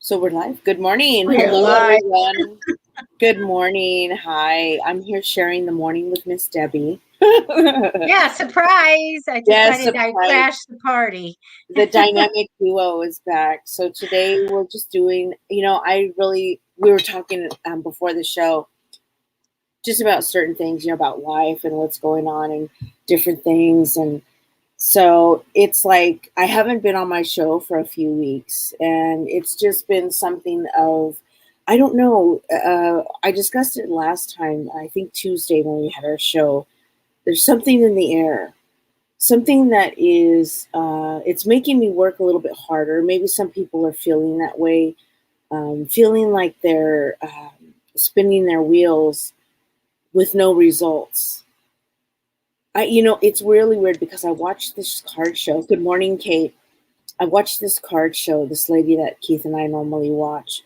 So we're live. Good morning. We're Hello, live. everyone. Good morning. Hi. I'm here sharing the morning with Miss Debbie. Yeah, surprise. I decided I'd Surprise. crash the party. The dynamic duo is back. So today we're just doing, we were talking before the show just about certain things, about life and what's going on and different things. And so it's like I haven't been on my show for a few weeks, and it's just been something of, I don't know. I discussed it last time, I think Tuesday when we had our show. There's something in the air, something that is, it's making me work a little bit harder. Maybe some people are feeling that way, feeling like they're spinning their wheels with no results. It's really weird because I watched this card show. Good morning, Kate. I watched this card show, this lady that Keith and I normally watch.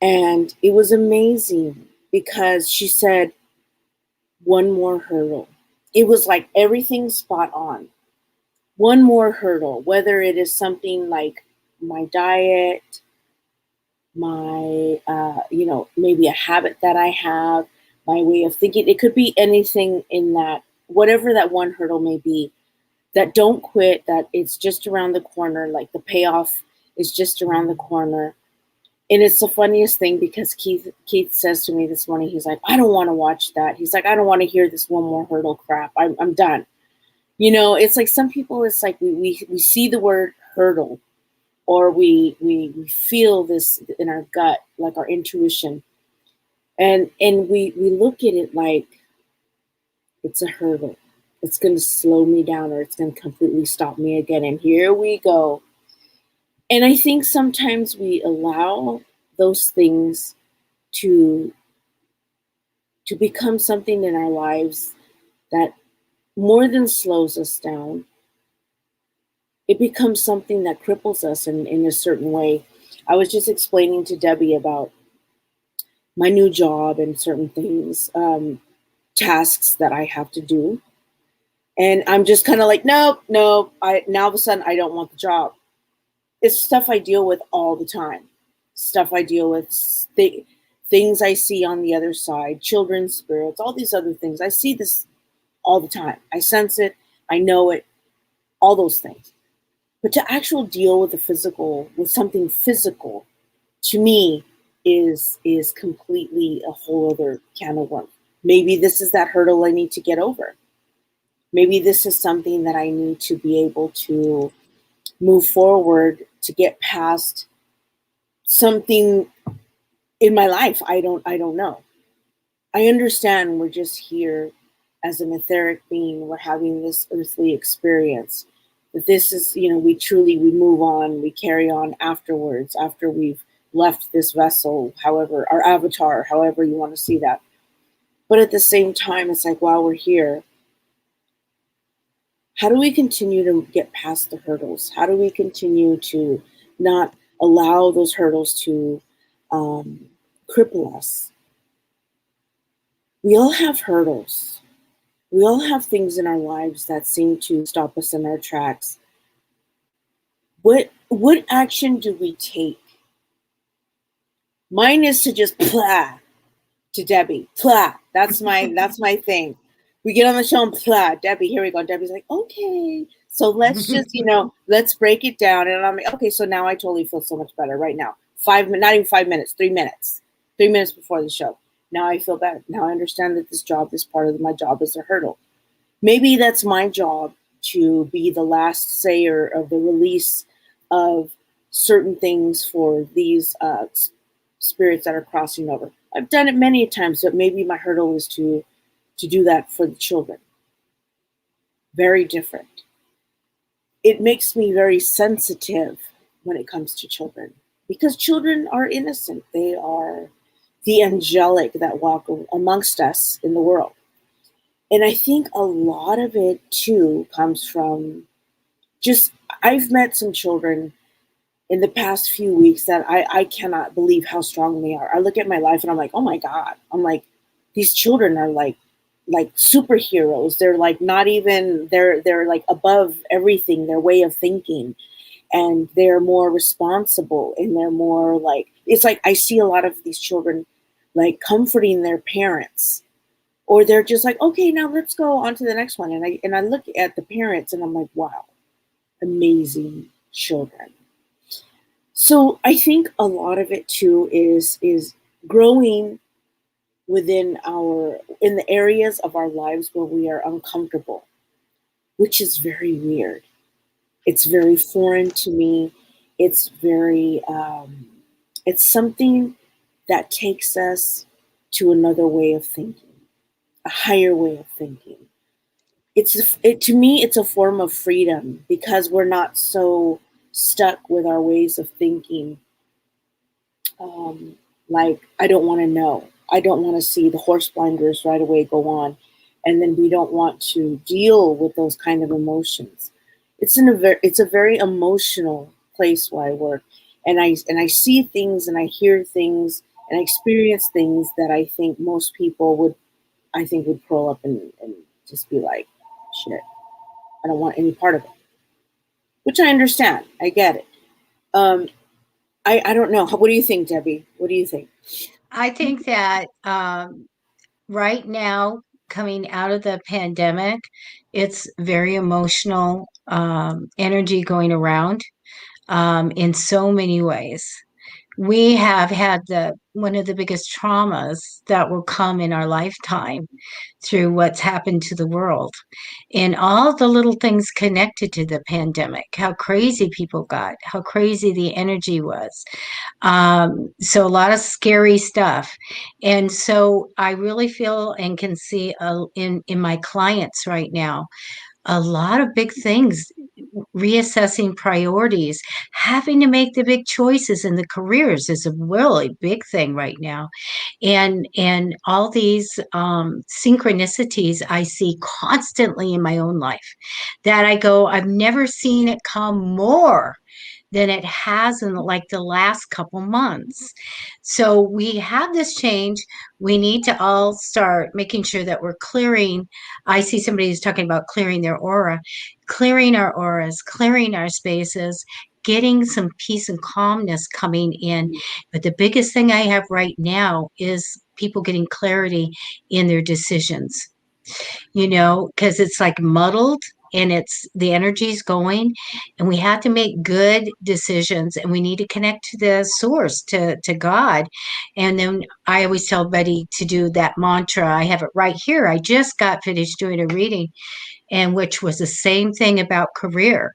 And it was amazing because she said, one more hurdle. It was like everything spot on. One more hurdle, whether it is something like my diet, my, maybe a habit that I have, my way of thinking. It could be anything in that, whatever that one hurdle may be, that don't quit, that it's just around the corner, like the payoff is just around the corner. And it's the funniest thing because Keith says to me this morning, he's like, I don't want to watch that. He's like, I don't want to hear this one more hurdle crap. I'm done. It's like some people, it's like we see the word hurdle, or we feel this in our gut, like our intuition. And we look at it like it's a hurdle. It's going to slow me down, or it's going to completely stop me again. And here we go. And I think sometimes we allow those things to become something in our lives that more than slows us down. It becomes something that cripples us in a certain way. I was just explaining to Debbie about my new job and certain things, tasks that I have to do. And I'm just kind of like, nope. Now all of a sudden, I don't want the job. It's stuff I deal with all the time. Stuff I deal with, things I see on the other side, children's spirits, all these other things. I see this all the time. I sense it. I know it. All those things. But to actually deal with with something physical, to me, is completely a whole other can of worms. Maybe this is that hurdle I need to get over. Maybe this is something that I need to be able to move forward to get past something in my life. I don't know. I understand we're just here as an etheric being. We're having this earthly experience. But this is, we move on, we carry on afterwards, after we've left this vessel, however, our avatar, however you want to see that. But at the same time, it's like, while we're here, how do we continue to get past the hurdles? How do we continue to not allow those hurdles to cripple us? We all have hurdles. We all have things in our lives that seem to stop us in our tracks. What action do we take? Mine is to just plah to Debbie. Plah. That's my thing. We get on the show and plah, Debbie, here we go. Debbie's like, okay. So let's just, let's break it down. And I'm like, okay, so now I totally feel so much better right now. Not even 5 minutes, 3 minutes. 3 minutes before the show. Now I feel better. Now I understand that this part of my job is a hurdle. Maybe that's my job, to be the last sayer of the release of certain things for these spirits that are crossing over. I've done it many times, but maybe my hurdle is to do that for the children. Very different. It makes me very sensitive when it comes to children, because children are innocent. They are the angelic that walk amongst us in the world. And I think a lot of it too comes from I've met some children in the past few weeks that I cannot believe how strong they are. I look at my life and I'm like, oh my God. I'm like, these children are like superheroes. They're like not even, they're like above everything, their way of thinking. and they're more responsible, and they're more like, it's like I see a lot of these children like comforting their parents, or they're just like, okay, now let's go on to the next one. And I look at the parents and I'm like, wow, amazing children. So I think a lot of it too is growing within in the areas of our lives where we are uncomfortable, which is very weird. It's very foreign to me. It's very, it's something that takes us to another way of thinking, a higher way of thinking. To me, it's a form of freedom because we're not so stuck with our ways of thinking. Like, I don't want to know. I don't want to see the horse blinders right away go on. And then we don't want to deal with those kind of emotions. It's a very emotional place where I work. And I see things and I hear things and I experience things that I think most people would curl up and just be like, shit, I don't want any part of it. Which I understand. I get it. I don't know. What do you think, Debbie? What do you think? I think that right now, coming out of the pandemic, it's very emotional energy going around in so many ways. We have had one of the biggest traumas that will come in our lifetime through what's happened to the world and all the little things connected to the pandemic, how crazy people got, how crazy the energy was. So a lot of scary stuff. And so I really feel and can see in my clients right now, a lot of big things, reassessing priorities, having to make the big choices in the careers is a really big thing right now. And all these synchronicities I see constantly in my own life that I go, I've never seen it come more than it has in like the last couple months. So we have this change. We need to all start making sure that we're clearing. I see somebody who's talking about clearing their aura, clearing our auras, clearing our spaces, getting some peace and calmness coming in. But the biggest thing I have right now is people getting clarity in their decisions, because it's like muddled and it's the energy's going, and we have to make good decisions, and we need to connect to the source, to God. And then I always tell Betty to do that mantra. I have it right here. I just got finished doing a reading, and which was the same thing about career.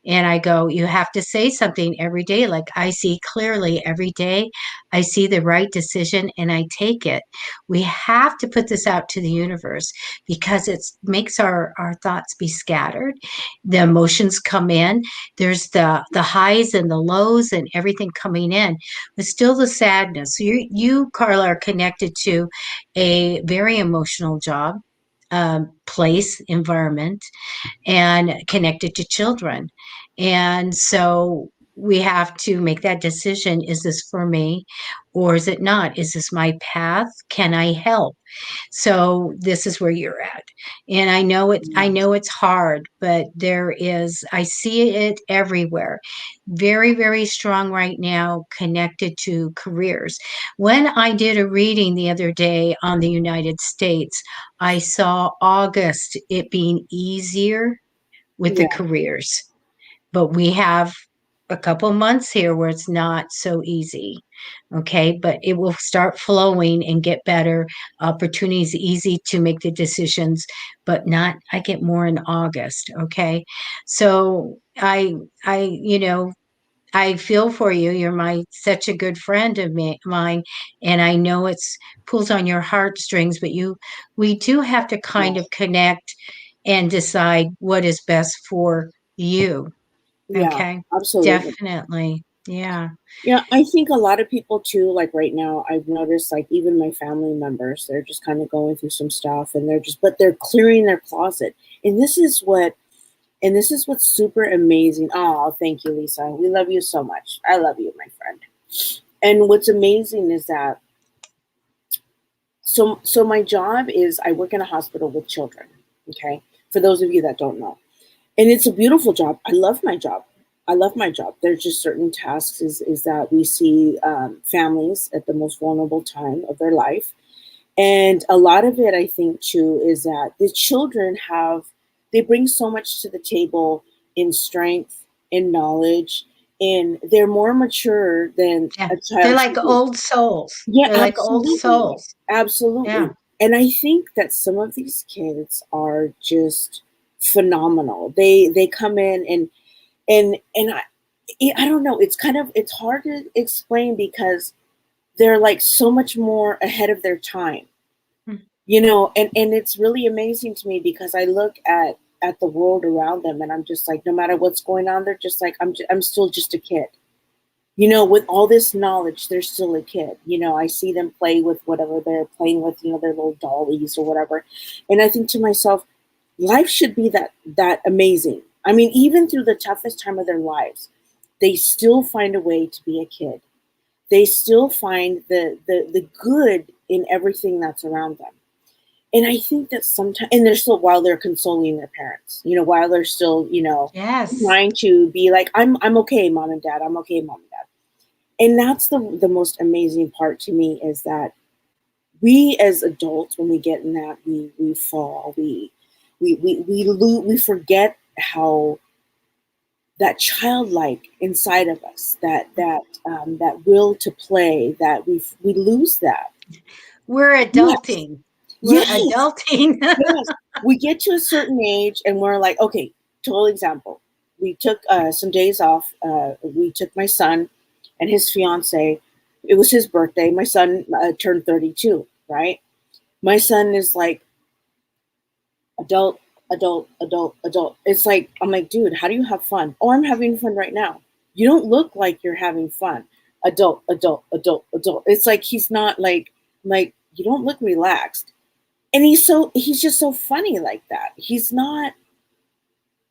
And I go, you have to say something every day. Like, I see clearly every day. I see the right decision and I take it. We have to put this out to the universe because it makes our thoughts be scattered. The emotions come in. There's the highs and the lows and everything coming in, but still the sadness. So you, Carla, are connected to a very emotional job, place, environment, and connected to children. And so we have to make that decision. Is this for me or is it not? Is this my path? Can I help? So this is where you're at. And I know it's hard, but I see it everywhere. Very, very strong right now, connected to careers. When I did a reading the other day on the United States, I saw August, it being easier with the Yeah. careers. But we have a couple months here where it's not so easy. Okay. But it will start flowing and get better. Opportunities easy to make the decisions, but not, I get more in August. Okay. So I feel for you. You're such a good friend of mine, and I know it's pulls on your heartstrings. But we do have to kind of Yes. connect and decide what is best for you. Yeah, Okay, absolutely. definitely, yeah. Yeah, I think a lot of people too, like right now, I've noticed like even my family members, they're just kind of going through some stuff and but they're clearing their closet. And this is what's super amazing. Oh, thank you, Lisa. We love you so much. I love you, my friend. And what's amazing is that so my job is I work in a hospital with children. Okay. For those of you that don't know. And it's a beautiful job. I love my job. I love my job. There's just certain tasks is that we see families at the most vulnerable time of their life. And a lot of it, I think, too, is that the children they bring so much to the table in strength, in knowledge, and they're more mature than Yeah. a They're child like should be. old souls. Yeah, They're like old absolutely. souls. Yeah. Absolutely. And I think that some of these kids are just phenomenal. They come in and I don't know, it's hard to explain because they're like so much more ahead of their time, Mm. and it's really amazing to me because I look at the world around them and I'm just like, no matter what's going on, they're just like, I'm still just a kid. With all this knowledge, they're still a kid. I see them play with whatever they're playing with, their little dollies or whatever. And I think to myself, life should be that amazing. I mean, even through the toughest time of their lives, they still find a way to be a kid. They still find the good in everything that's around them. And I think that sometimes, and they're still, while they're consoling their parents, while they're still, Yes. trying to be like, I'm okay, mom and dad. I'm okay, mom and dad. And that's the most amazing part to me, is that we as adults, when we get in that, we fall, we forget how that childlike inside of us, that will to play, that we lose that. We're Yes, adulting. We're yes, adulting. yes. We get to a certain age and we're like, okay, total example. We took some days off. We took my son and his fiance. It was his birthday. My son turned 32, right? My son is like, adult, adult, adult, adult. It's like, I'm like, dude, how do you have fun? Oh, I'm having fun right now. You don't look like you're having fun. Adult, adult, adult, adult. It's like he's not like you don't look relaxed. And he's just so funny like that. He's not,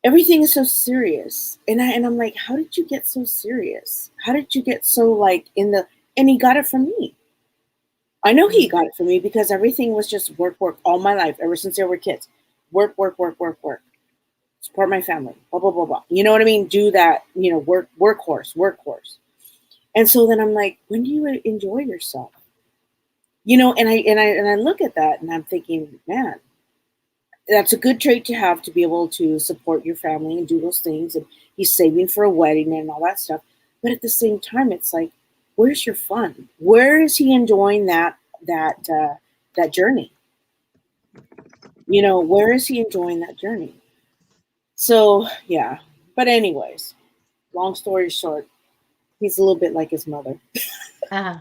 everything is so serious. And I'm like, how did you get so serious? How did you get so like and he got it from me. I know he got it from me because everything was just work, work all my life, ever since they were kids. Work, work, work, work, work. Support my family. Blah, blah, blah, blah. You know what I mean? Do that, workhorse. And so then I'm like, when do you enjoy yourself? And I look at that and I'm thinking, man, that's a good trait to have, to be able to support your family and do those things. And he's saving for a wedding and all that stuff. But at the same time, it's like, where's your fun? Where is he enjoying that journey? Where is he enjoying that journey? So yeah. But anyways, long story short, he's a little bit like his mother. Uh,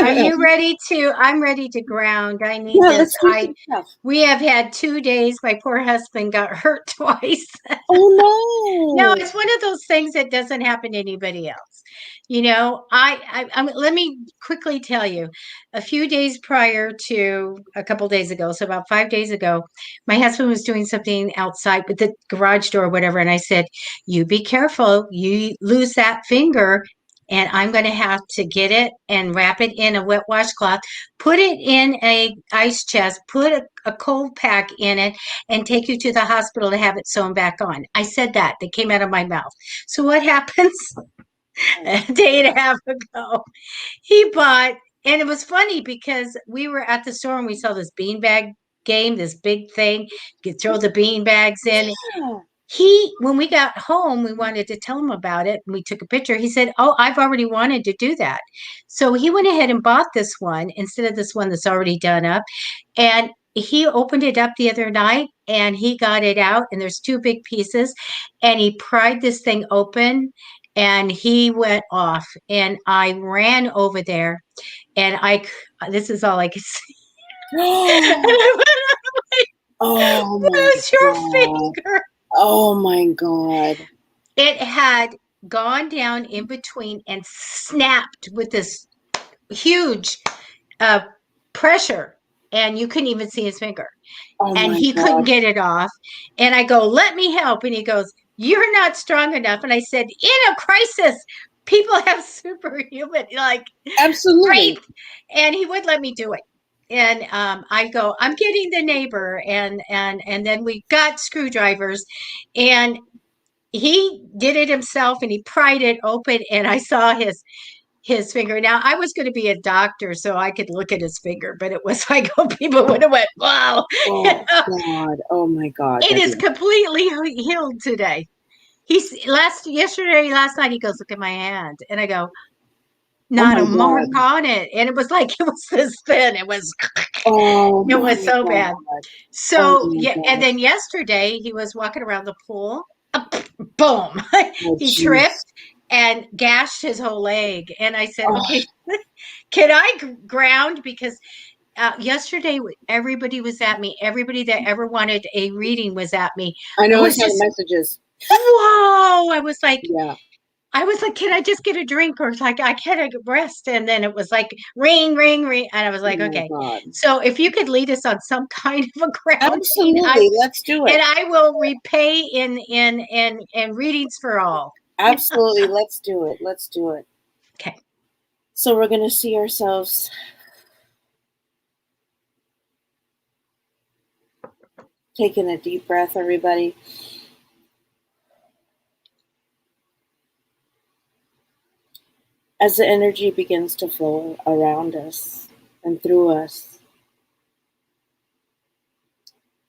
are you ready to? I'm ready to ground. I need Yeah, this. let's do some stuff. We have had 2 days. My poor husband got hurt twice. No, Oh it's one of those things that doesn't happen to anybody else. Let me quickly tell you, a few days prior to a couple days ago, so about 5 days ago, my husband was doing something outside with the garage door or whatever. And I said, you be careful, you lose that finger. And I'm going to have to get it and wrap it in a wet washcloth, put it in a ice chest, put a cold pack in it, and take you to the hospital to have it sewn back on. I said that. That came out of my mouth. So what happens? A day and a half ago, he bought, and it was funny because we were at the store and we saw this beanbag game, this big thing. You could throw the bean bags in. yeah. When we got home, we wanted to tell him about it and we took a picture. He said, oh, I've already wanted to do that. So he went ahead and bought this one instead of this one that's already done up. And he opened it up the other night and he got it out, and there's two big pieces, and he pried this thing open and he went off. And I ran over there and this is all I could see. And I went, Oh my where's your god. finger? Oh my god. It had gone down in between and snapped with this huge uh, pressure, and you couldn't even see his finger. Oh And my he couldn't god. get it off. And I go, let me help. And he goes, you're not strong enough. And I said, in a crisis, people have superhuman Absolutely. strength. And he would let me do it. And I go, I'm getting the neighbor, and then we got screwdrivers, and he did it himself and he pried it open and I saw his finger. Now I was going to be a doctor so I could look at his finger, but it was like, oh, people would have went, wow. Oh God. Oh my God. It is Debbie. completely healed today. Last night, he goes, look at my hand. And I go, Oh not my a mark God. on it. And it was like, it was this thin. It was, Oh it my was so God. bad. Oh So, my yeah. And God. then yesterday, he was walking around the pool. Boom. Oh He tripped jeez. and gashed his whole leg. And I said, Oh, okay, can I ground? Because yesterday, everybody was at me. Everybody that ever wanted a reading was at me. I I know I was saw the just, messages. whoa. Yeah. I was like, can I just get a drink? Or like, I can't rest. And then it was like, ring, ring, ring. And I was Oh like, my okay. God. So if you could lead us on some kind of a grounding, Absolutely. Let's do it. I will repay in readings for all. Absolutely. Let's do it. Let's do it. Okay. So we're going to see ourselves. Taking a deep breath, everybody. As the energy begins to flow around us and through us,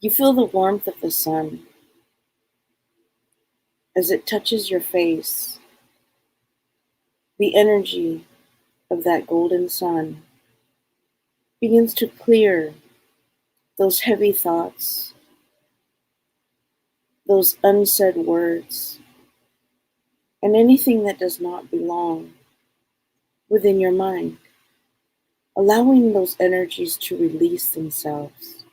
you feel the warmth of the sun as it touches your face. The energy of that golden sun begins to clear those heavy thoughts, those unsaid words, and anything that does not belong within your mind, allowing those energies to release themselves,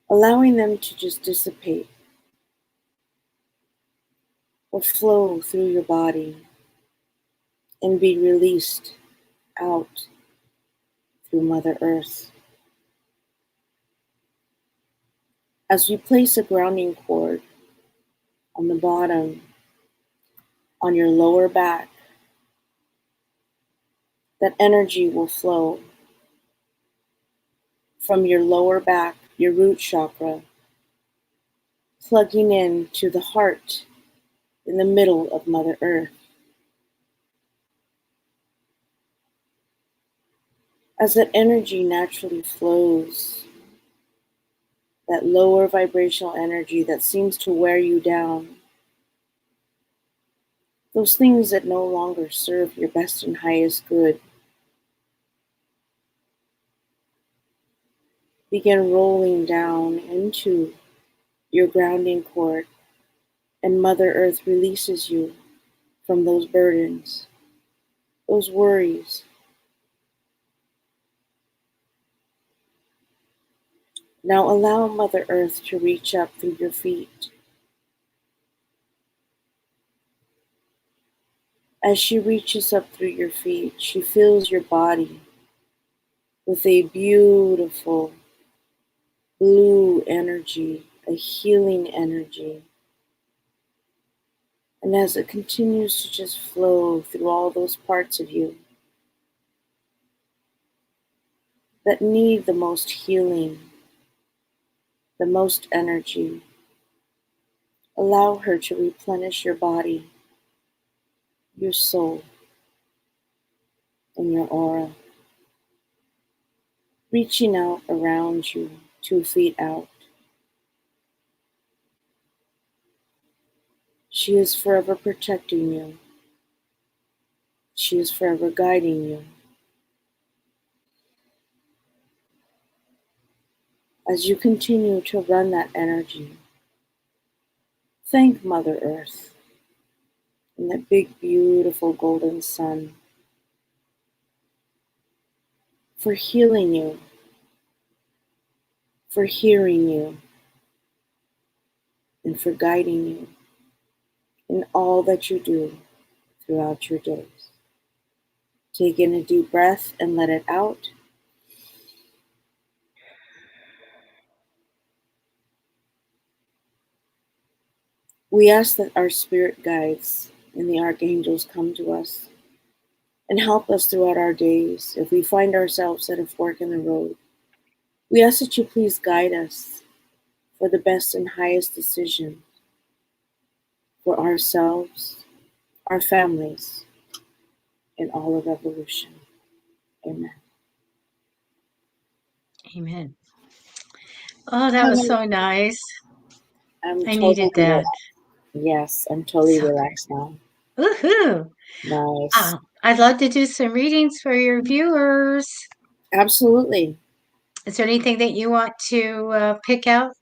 allowing them to just dissipate or flow through your body and be released out through Mother Earth. As we place a grounding cord on the bottom, on your lower back, that energy will flow from your lower back, your root chakra, plugging in to the heart in the middle of Mother Earth. As that energy naturally flows, that lower vibrational energy that seems to wear you down, those things that no longer serve your best and highest good, begin rolling down into your grounding cord, and Mother Earth releases you from those burdens, those worries. Now allow Mother Earth to reach up through your feet. As she reaches up through your feet, she fills your body with a beautiful blue energy, a healing energy. And as it continues to just flow through all those parts of you that need the most healing, the most energy, allow her to replenish your body, your soul, and your aura. Reaching out around you, 2 feet out. She is forever protecting you. She is forever guiding you. As you continue to run that energy, thank Mother Earth and that big, beautiful golden sun for healing you, for hearing you, and for guiding you in all that you do throughout your days. Take in a deep breath and let it out. We ask that our spirit guides and the archangels come to us and help us throughout our days if we find ourselves at a fork in the road. We ask that you please guide us for the best and highest decision for ourselves, our families, and all of evolution. Amen. Amen. Oh, that was so nice. I'm I totally needed that. relaxed. Yes, I'm totally So relaxed now. woohoo! Nice. I'd love to do some readings for your viewers. Absolutely. Is there anything that you want to pick out?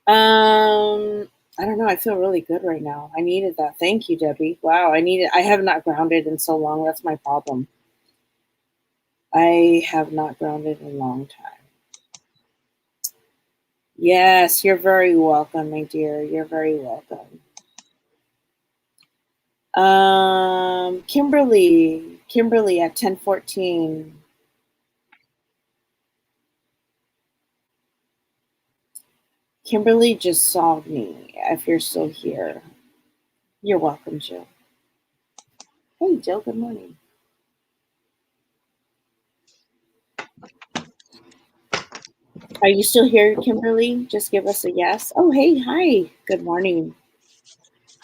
I don't know. I feel really good right now. I needed that. Thank you, Debbie. Wow, I have not grounded in so long. That's my problem. I have not grounded in a long time. Yes, you're very welcome, my dear. You're very welcome. Kimberly at 10:14. Kimberly just saw me. If you're still here, you're welcome, Jill. Hey, Jill. Good morning. Are you still here, Kimberly? Just give us a yes. Oh, hey, hi. Good morning,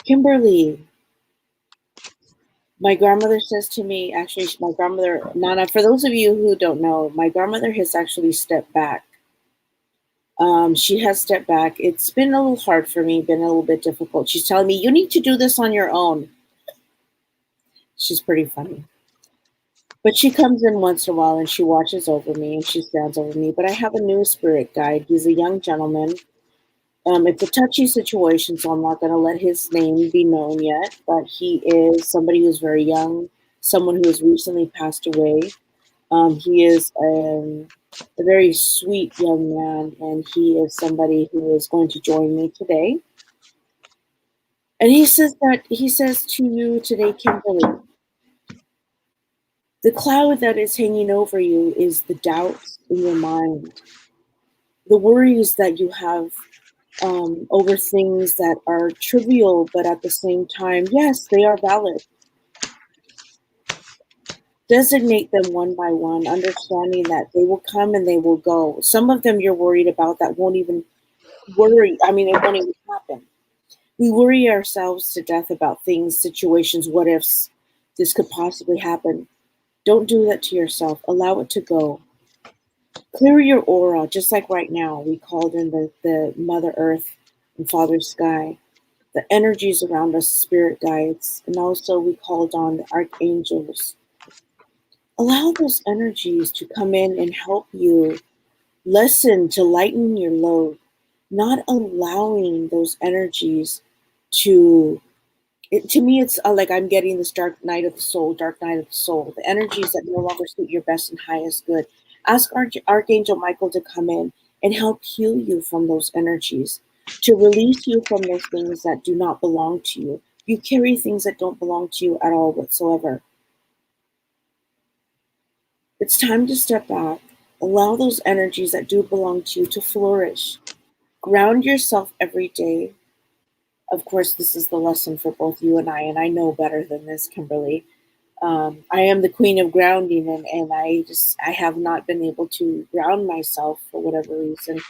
Kimberly. My grandmother says to me, actually, my grandmother, Nana, for those of you who don't know, my grandmother has actually stepped back. She has stepped back. It's been a little hard for me, been a little bit difficult. She's telling me, you need to do this on your own. She's pretty funny. But she comes in once in a while and she watches over me and she stands over me. But I have a new spirit guide. He's a young gentleman. It's a touchy situation, so I'm not going to let his name be known yet. But he is somebody who's very young, someone who has recently passed away. He is a very sweet young man, and he is somebody who is going to join me today. And he says to you today, Kimberly, the cloud that is hanging over you is the doubts in your mind, the worries that you have over things that are trivial, but at the same time, yes, they are valid. Designate them one by one, understanding that they will come and they will go. Some of them you're worried about that won't even worry. I mean, it won't even happen. We worry ourselves to death about things, situations, what ifs this could possibly happen. Don't do that to yourself. Allow it to go. Clear your aura, just like right now. We called in the Mother Earth and Father Sky, the energies around us, spirit guides, and also we called on the archangels. Allow those energies to come in and help you lessen, to lighten your load, not allowing those energies to me, it's like I'm getting this dark night of the soul, the energies that no longer suit your best and highest good. Ask Archangel Michael to come in and help heal you from those energies, to release you from those things that do not belong to you. You carry things that don't belong to you at all whatsoever. It's time to step back. Allow those energies that do belong to you to flourish. Ground yourself every day. Of course, this is the lesson for both you and I know better than this, Kimberly. I am the queen of grounding, and I have not been able to ground myself for whatever reason.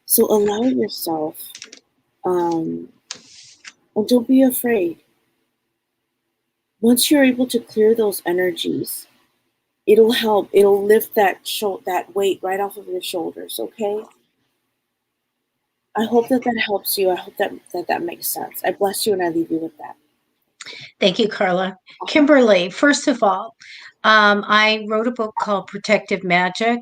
So allow yourself, and don't be afraid. Once you're able to clear those energies, it'll help. It'll lift that weight right off of your shoulders. Okay. I hope that helps you. I hope that makes sense. I bless you and I leave you with that. Thank you, Carla. Kimberly, first of all, I wrote a book called Protective Magic,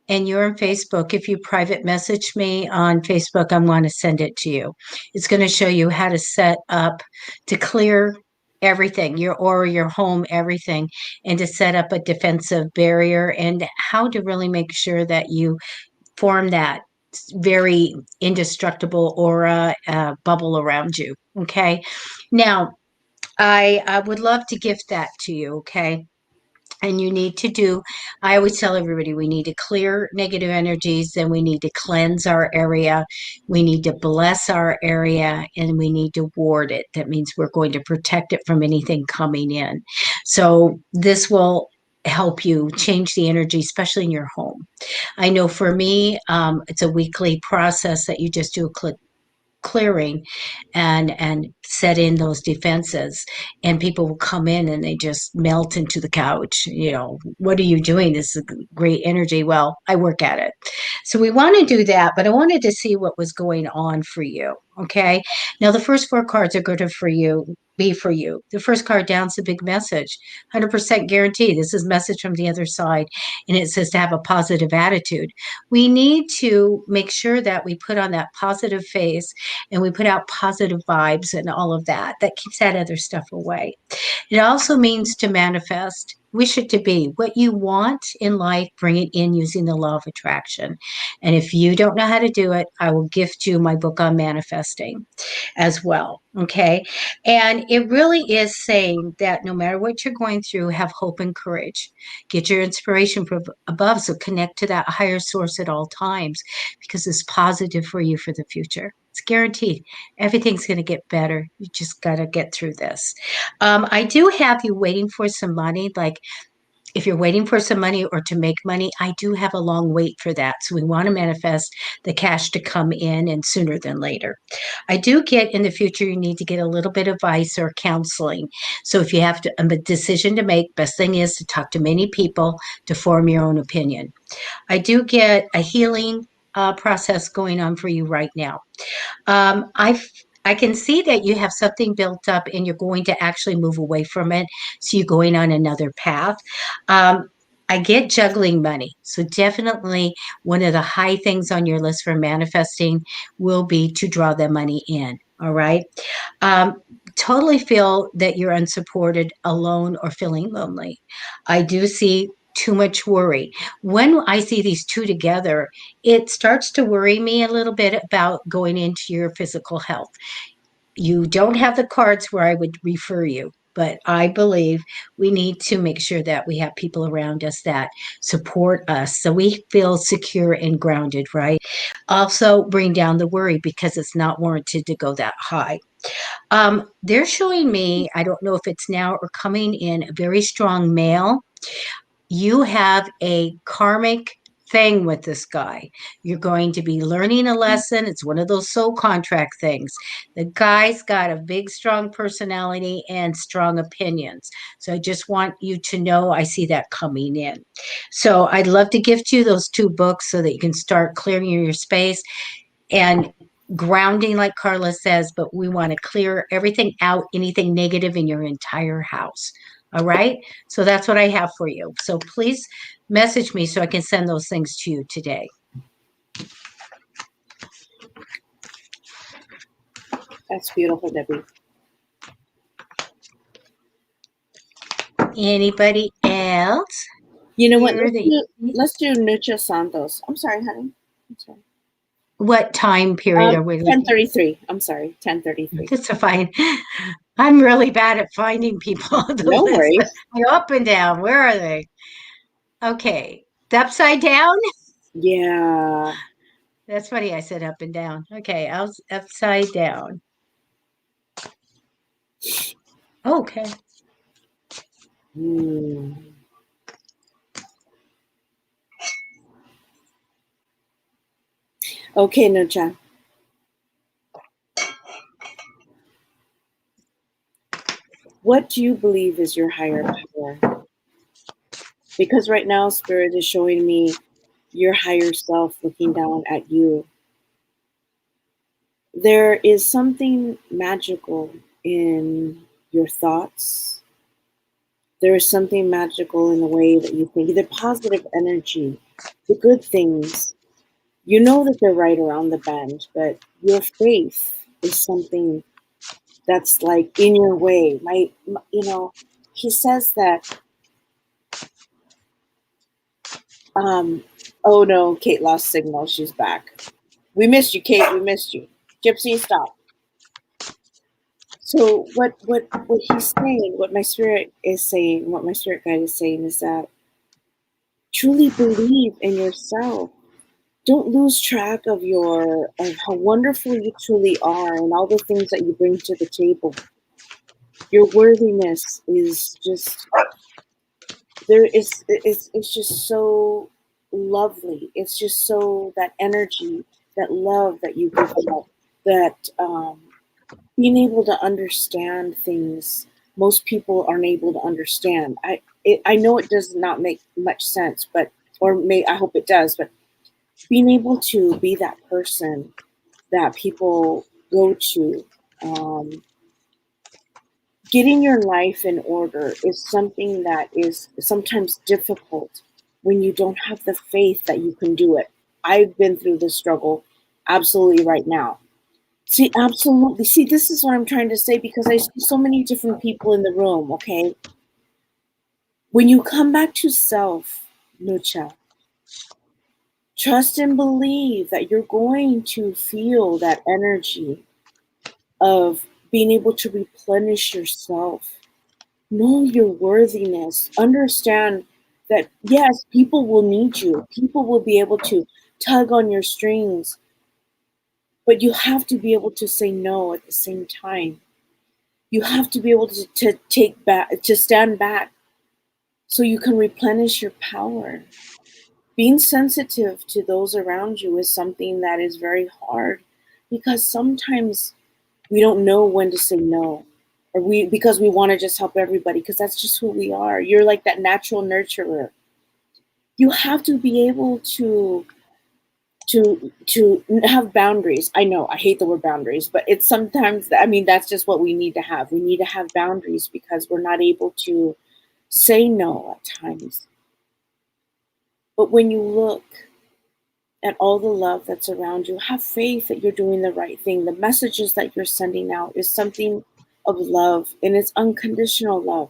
and you're on Facebook. If you private message me on Facebook, I'm going to send it to you. It's going to show you how to set up to clear everything, your aura, your home, everything, and to set up a defensive barrier and how to really make sure that you form that very indestructible aura bubble around you. Okay. Now, I would love to gift that to you, okay? And you need to do, I always tell everybody, we need to clear negative energies, then we need to cleanse our area, we need to bless our area, and we need to ward it. That means we're going to protect it from anything coming in. So this will help you change the energy, especially in your home. I know for me, it's a weekly process that you just do a clearing and set in those defenses, and people will come in and they just melt into the couch. What are you doing? This is great energy. Well, I work at it. So we want to do that, but I wanted to see what was going on for you. Okay, now the first four cards are going to be for you. The first card down is a big message, 100% guarantee. This is message from the other side, and it says to have a positive attitude. We need to make sure that we put on that positive face and we put out positive vibes and all of that. That keeps that other stuff away. It also means to manifest, wish it to be. What you want in life, bring it in using the law of attraction. And if you don't know how to do it, I will gift you my book on manifesting as well. Okay. And it really is saying that no matter what you're going through, have hope and courage. Get your inspiration from above. So connect to that higher source at all times, because it's positive for you for the future. It's guaranteed. Everything's going to get better. You just got to get through this. I do have you waiting for some money. Like, if you're waiting for some money or to make money, I do have a long wait for that. So we want to manifest the cash to come in, and sooner than later. I do get in the future, you need to get a little bit of advice or counseling. So if you have a decision to make, best thing is to talk to many people to form your own opinion. I do get a healing process going on for you right now. Um, I I can see that you have something built up and you're going to actually move away from it. So you're going on another path. Um, I get juggling money. So definitely one of the high things on your list for manifesting will be to draw the money in. All right. Um, totally feel that you're unsupported, alone, or feeling lonely. I do see too much worry. When I see these two together, it starts to worry me a little bit about going into your physical health. You don't have the cards where I would refer you, but I believe we need to make sure that we have people around us that support us so we feel secure and grounded, right? Also, bring down the worry because it's not warranted to go that high. They're showing me, I don't know if it's now or coming in, a very strong male. You have a karmic thing with this guy. You're going to be learning a lesson. It's one of those soul contract things. The guy's got a big, strong personality and strong opinions. So I just want you to know I see that coming in. So I'd love to gift you those two books so that you can start clearing your space and grounding, like Carla says, but we want to clear everything out, anything negative in your entire house. All right. So that's what I have for you. So please message me so I can send those things to you today. That's beautiful, Debbie. Anybody else? You know what? Let's do Nucha Santos. I'm sorry, honey. I'm sorry. What time period are we looking at? 10:33. I'm sorry, 10:33. That's fine. I'm really bad at finding people on the No list. worries. They're up and down. Where are they? Okay. The upside down? Yeah. That's funny. I said up and down. Okay. I was upside down. Okay. Okay, Nucha. What do you believe is your higher power? Because right now, Spirit is showing me your higher self looking down at you. There is something magical in your thoughts. There is something magical in the way that you think, the positive energy, the good things. You know that they're right around the bend, but your faith is something that's like in your way. He says that. Oh no, Kate lost signal. She's back. We missed you, Kate. We missed you. Gypsy, stop. So what he's saying, what my spirit is saying, what my spirit guide is saying is that truly believe in yourself. Don't lose track of how wonderful you truly are and all the things that you bring to the table. Your worthiness is just, there is it's just so lovely. It's just so that energy, that love that you give out, that being able to understand things most people aren't able to understand. I know it does not make much sense, but I hope it does, but being able to be that person that people go to, um, getting your life in order is something that is sometimes difficult when you don't have the faith that you can do it. I've been through this struggle absolutely right now. See, absolutely. See, this is what I'm trying to say because I see so many different people in the room, okay? When you come back to self, Nucha, trust and believe that you're going to feel that energy of being able to replenish yourself. Know your worthiness. Understand that, yes, people will need you. People will be able to tug on your strings, but you have to be able to say no at the same time. You have to be able to take back, to stand back so you can replenish your power. Being sensitive to those around you is something that is very hard because sometimes we don't know when to say no, or because we want to just help everybody because that's just who we are. You're like that natural nurturer. You have to be able to have boundaries. I know I hate the word boundaries, but it's sometimes, I mean, that's just what we need to have. We need to have boundaries because we're not able to say no at times. But when you look at all the love that's around you, have faith that you're doing the right thing. The messages that you're sending out is something of love, and it's unconditional love.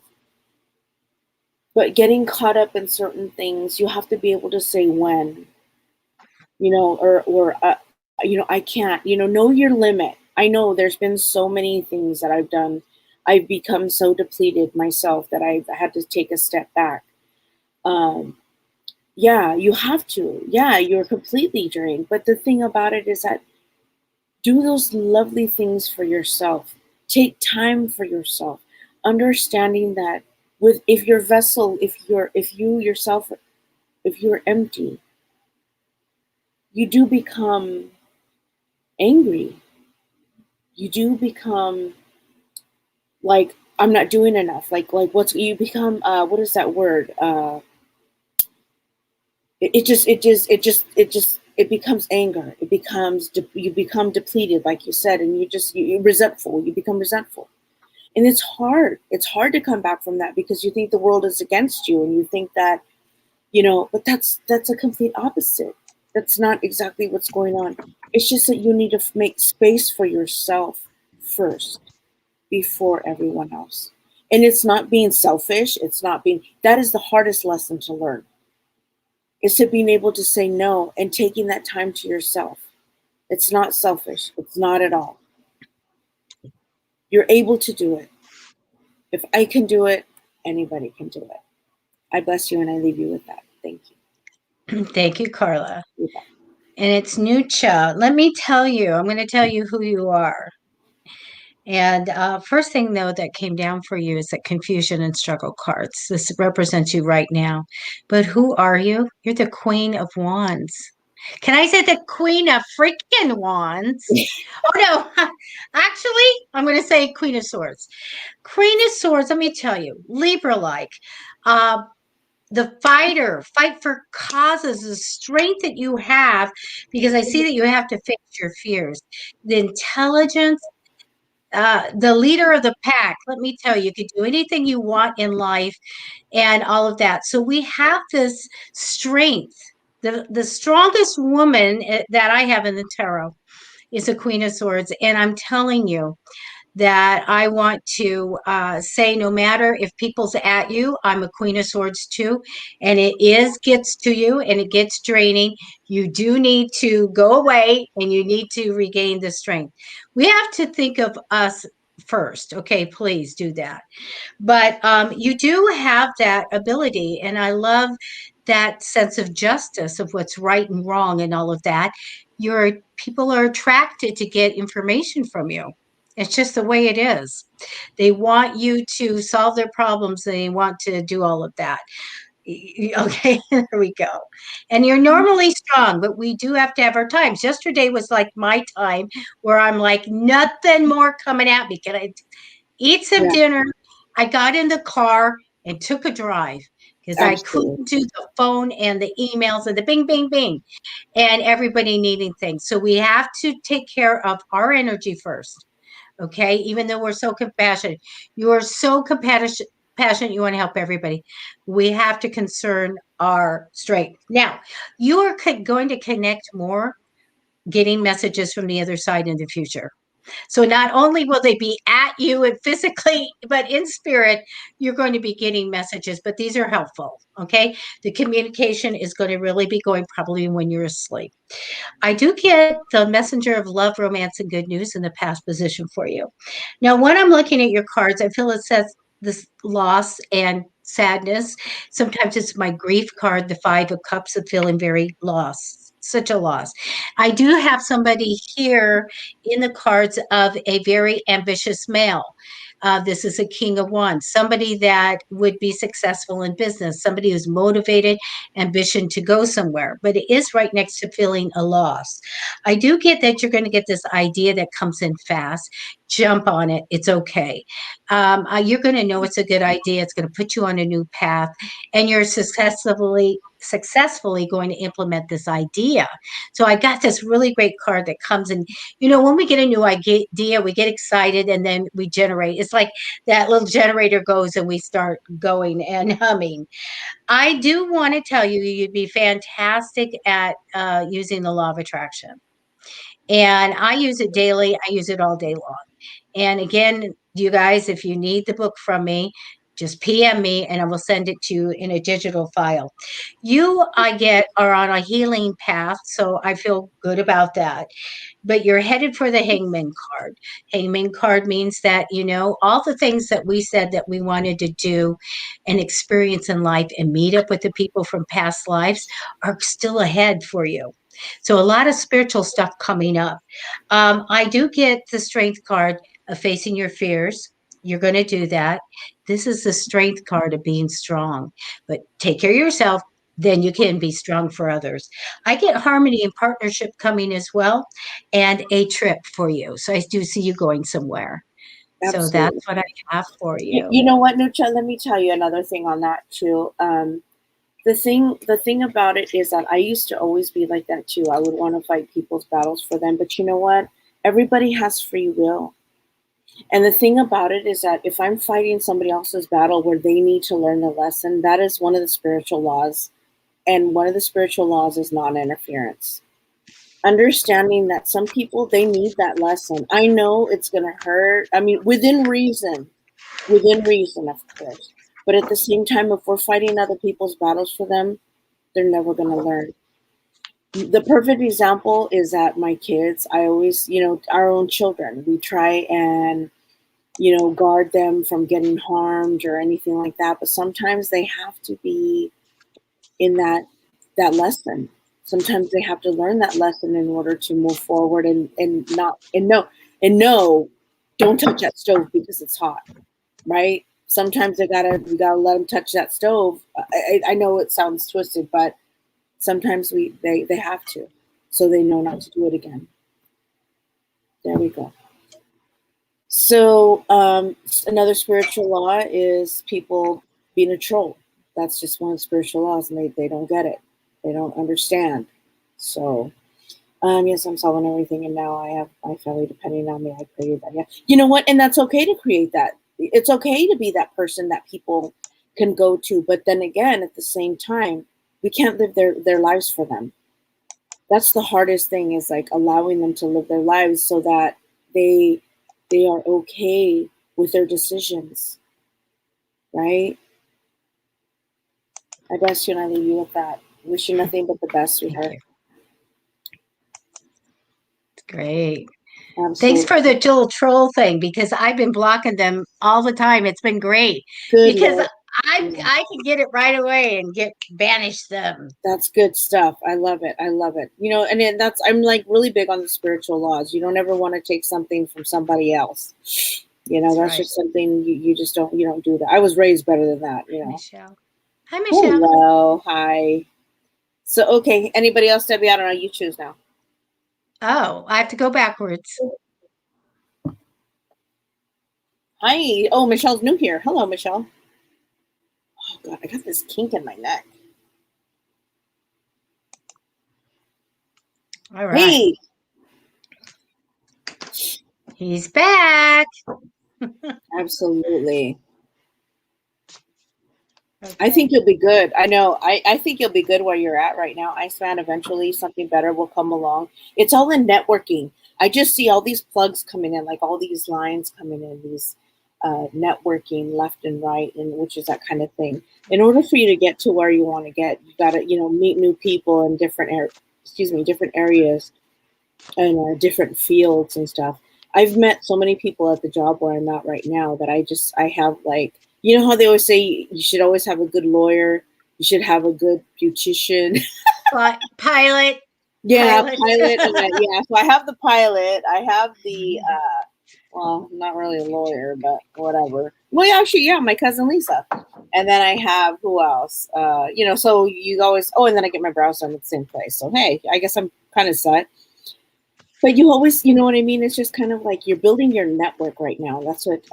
But getting caught up in certain things, you have to be able to say when, or I can't. Know your limit. I know there's been so many things that I've done. I've become so depleted myself that I've had to take a step back. Um, yeah, you have to. Yeah, you're completely drained. But the thing about it is that do those lovely things for yourself. Take time for yourself. Understanding that with if your vessel, if you yourself, if you're empty, you do become angry. You do become like I'm not doing enough. Like what's you become? What is that word? It becomes anger. It becomes you become depleted, like you said, and you're resentful. You become resentful, and it's hard. It's hard to come back from that because you think the world is against you, and you think that But that's a complete opposite. That's not exactly what's going on. It's just that you need to make space for yourself first before everyone else. And it's not being selfish. It's not being, that is the hardest lesson to learn, is to being able to say no and taking that time to yourself. It's not selfish. It's not at all. You're able to do it. If I can do it, anybody can do it. I bless you and I leave you with that. Thank you. Thank you, Carla. You bet. And it's Nucha. Let me tell you, I'm going to tell you who you are. And first thing, though, that came down for you is that confusion and struggle cards. This represents you right now. But who are you? You're the Queen of Wands. Can I say the Queen of freaking Wands? Oh, no. Actually, I'm going to say Queen of Swords. Queen of Swords, let me tell you, Libra-like. Uh, the fight for causes, the strength that you have, because I see that you have to face your fears, the intelligence, the leader of the pack. Let me tell you, you could do anything you want in life and all of that. So we have this strength. The strongest woman that I have in the tarot is a Queen of Swords. And I'm telling you, that I want to say no matter if people's at you, I'm a Queen of Swords too, and gets to you and it gets draining. You do need to go away and you need to regain the strength. We have to think of us first. Okay, please do that. But you do have that ability, and I love that sense of justice of what's right and wrong and all of that. Your people are attracted to get information from you. It's just the way it is. They want you to solve their problems. They want to do all of that. Okay, there we go. And you're normally strong, but we do have to have our times. Yesterday was like my time where I'm like, nothing more coming at me. Can I eat some Yeah, dinner? I got in the car and took a drive because I absolutely. couldn't do the phone and the emails and the bing, bing, bing, and everybody needing things. So we have to take care of our energy first. Okay, even though we're so compassionate, you are so passionate, you want to help everybody. We have to concern our strength. Now, you are going to connect more getting messages from the other side in the future. So not only will they be at you and physically, but in spirit, you're going to be getting messages, but these are helpful. Okay, the communication is going to really be going probably when you're asleep. I do get the messenger of love, romance, and good news in the past position for you. Now, when I'm looking at your cards, I feel it says this loss and sadness. Sometimes it's my grief card, the Five of Cups, of feeling very lost, such a loss. I do have somebody here in the cards of a very ambitious male. This is a King of Wands, somebody that would be successful in business, somebody who's motivated, ambition to go somewhere, but it is right next to feeling a loss. I do get that you're going to get this idea that comes in fast. Jump on it. It's okay. You're going to know it's a good idea. It's going to put you on a new path, and you're successfully going to implement this idea. So I got this really great card that comes in. When we get a new idea, we get excited and then we generate. It's like that little generator goes and we start going and humming. I do want to tell you, you'd be fantastic at using the law of attraction. And I use it daily. I use it all day long. And again, you guys, if you need the book from me, just PM me and I will send it to you in a digital file. You, I get, are on a healing path. So I feel good about that, but you're headed for the hangman card. Hangman card means that, all the things that we said that we wanted to do and experience in life and meet up with the people from past lives are still ahead for you. So a lot of spiritual stuff coming up. I do get the strength card of facing your fears. You're going to do that. This is the strength card of being strong, but take care of yourself. Then you can be strong for others. I get harmony and partnership coming as well, and a trip for you. So I do see you going somewhere. So that's Absolutely. what I have for You, you. you know what, Nucha? Let me tell you another thing on that too. The thing about it is that I used to always be like that too. I would want to fight people's battles for them, but you know what? Everybody has free will. And the thing about it is that if I'm fighting somebody else's battle where they need to learn the lesson, that is one of the spiritual laws. And one of the spiritual laws is non-interference. Understanding that some people, they need that lesson. I know it's going to hurt. I mean, within reason, of course. But at the same time, if we're fighting other people's battles for them, they're never going to learn. The perfect example is that my kids, I always, our own children, we try and, guard them from getting harmed or anything like that. But sometimes they have to be in that lesson. Sometimes they have to learn that lesson in order to move forward and not and no, don't touch that stove because it's hot, right? Sometimes we gotta let them touch that stove. I know it sounds twisted, but sometimes they have to, so they know not to do it again. There we go. So another spiritual law is people being a troll. That's just one of the spiritual laws, and they don't get it. They don't understand. So yes, I'm solving everything, and now I have my family depending on me. I created that. Yeah, you know what? And that's okay to create that. It's okay to be that person that people can go to. But then again, at the same time, we can't live their lives for them. That's the hardest thing, is like allowing them to live their lives so that they they are okay with their decisions, right? I guess I leave you with that. Wish you nothing but the best, Thank sweetheart. you. Great. Thanks Absolutely. for the dual troll thing because I've been blocking them all the time. It's been great Good because Lord. I can get it right away and banish them. That's good stuff. I love it. I love it. And then I'm like really big on the spiritual laws. You don't ever want to take something from somebody else. That's That's right, just something you just don't do that. I was raised better than that. Michelle. Hi, Michelle. Hello. Hi. So, okay. Anybody else, Debbie? I don't know. You choose now. Oh, I have to go backwards. Hi. Oh, Michelle's new here. Hello, Michelle. Oh, God. I got this kink in my neck. All right. Hey. He's back. Absolutely. I Okay. think you'll be good. I know. I think you'll be good where you're at right now. Iceman, eventually something better will come along. It's all in networking. I just see all these plugs coming in, like all these lines coming in, these networking left and right, and which is that kind of thing. In order for you to get to where you want to get, you got to, meet new people in different areas and different fields and stuff. I've met so many people at the job where I'm at right now that I have like, how they always say you should always have a good lawyer, you should have a good beautician. But pilot, Yeah, pilot. pilot, and yeah. So I have the pilot. I have the well, I'm not really a lawyer, but whatever. Well, yeah, actually, yeah, my cousin Lisa, and then I have who else? So you always. Oh, and then I get my brows done at the same place. So hey, I guess I'm kind of set. But you always, you know what I mean? It's just kind of like you're building your network right now. That's what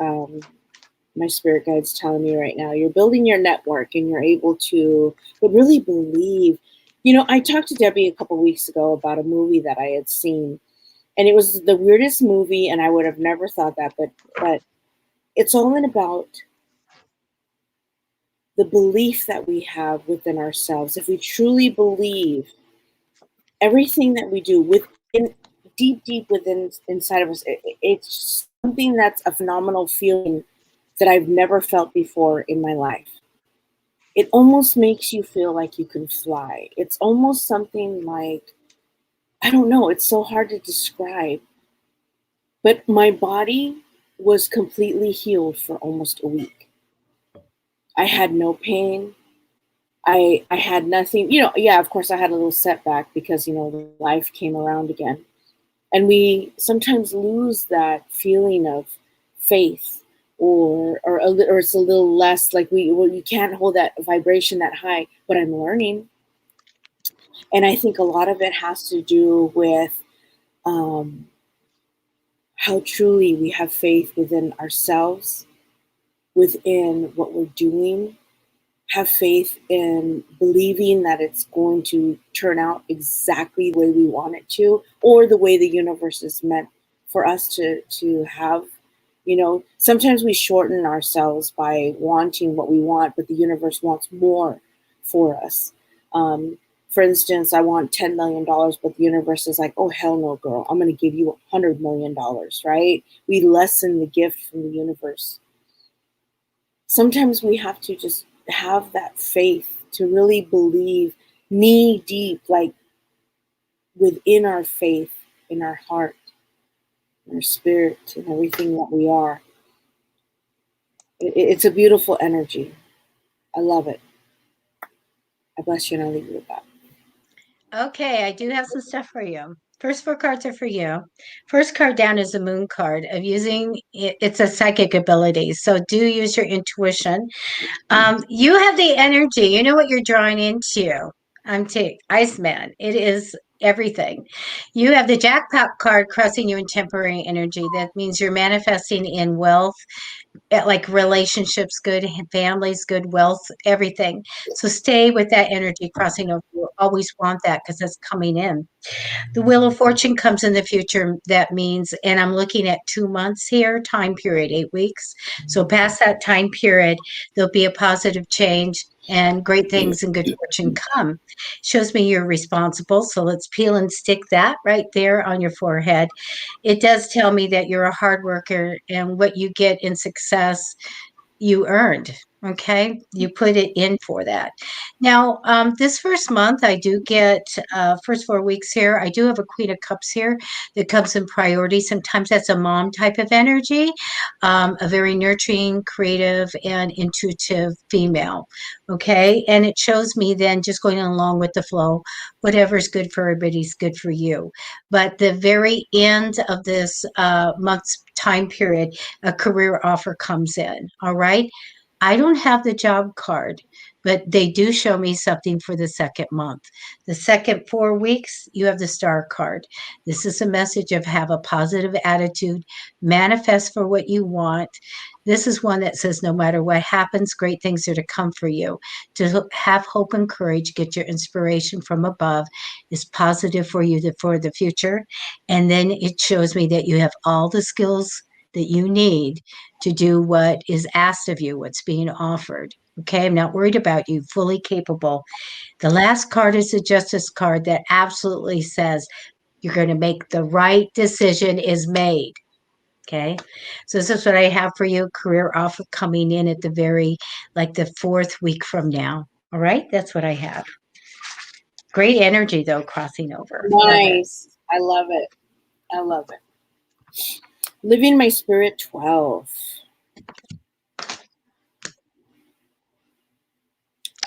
my spirit guide's telling me right now. You're building your network and you're able to but really believe. I talked to Debbie a couple weeks ago about a movie that I had seen, and it was the weirdest movie, and I would have never thought that, but it's all in about the belief that we have within ourselves. If we truly believe everything that we do within deep within inside of us, it's something that's a phenomenal feeling that I've never felt before in my life. It almost makes you feel like you can fly. It's almost something like, I don't know, it's so hard to describe. But my body was completely healed for almost a week. I had no pain. I had nothing, yeah, of course I had a little setback because, life came around again. And we sometimes lose that feeling of faith, or it's a little less like you can't hold that vibration that high, but I'm learning. And I think a lot of it has to do with um, how truly we have faith within ourselves, within what we're doing, have faith in believing that it's going to turn out exactly the way we want it to, or the way the universe is meant for us to have. Sometimes we shorten ourselves by wanting what we want, but the universe wants more for us. um, for instance, I want $10 million, but the universe is like, oh hell no, girl, I'm going to give you $100 million, right? We lessen the gift from the universe. Sometimes we have to just have that faith to really believe knee deep, like within our faith, in our heart, in our spirit, and everything that we are. It's a beautiful energy. I love it. I bless you, and I'll leave you with that. Okay, I do have some stuff for you. First four cards are for you. First card down is a moon card of using it's a psychic ability. So do use your intuition. You have the energy. You know what you're drawing into. I'm Iceman. It is everything. You have the jackpot card crossing you in temporary energy. That means you're manifesting in wealth, like relationships, good families, good wealth, everything. So stay with that energy crossing over. You always want that because it's coming in. The Wheel of Fortune comes in the future. That means, and I'm looking at 2 months here, time period, 8 weeks. So past that time period, there'll be a positive change and great things and good fortune come. Shows me you're responsible. So let's peel and stick that right there on your forehead. It does tell me that you're a hard worker and what you get in success you earned. Okay, you put it in for that. Now, this first month, I do get first 4 weeks here. I do have a Queen of Cups here that comes in priority. Sometimes that's a mom type of energy, a very nurturing, creative, and intuitive female. Okay, and it shows me then just going along with the flow. Whatever's good for everybody's good for you. But the very end of this month's time period, a career offer comes in. All right. I don't have the job card, but they do show me something for the second month. The second 4 weeks, you have the star card. This is a message of have a positive attitude, manifest for what you want. This is one that says no matter what happens, great things are to come for you. To have hope and courage, get your inspiration from above is positive for you for the future. And then it shows me that you have all the skills that you need to do what is asked of you, what's being offered. Okay, I'm not worried about you, fully capable. The last card is a justice card that absolutely says you're going to make the right decision is made. Okay, so this is what I have for you. Career offer coming in at the like the 4th week from now. All right, that's what I have. Great energy though, crossing over. Nice. I love it. I love it. Living my spirit 12.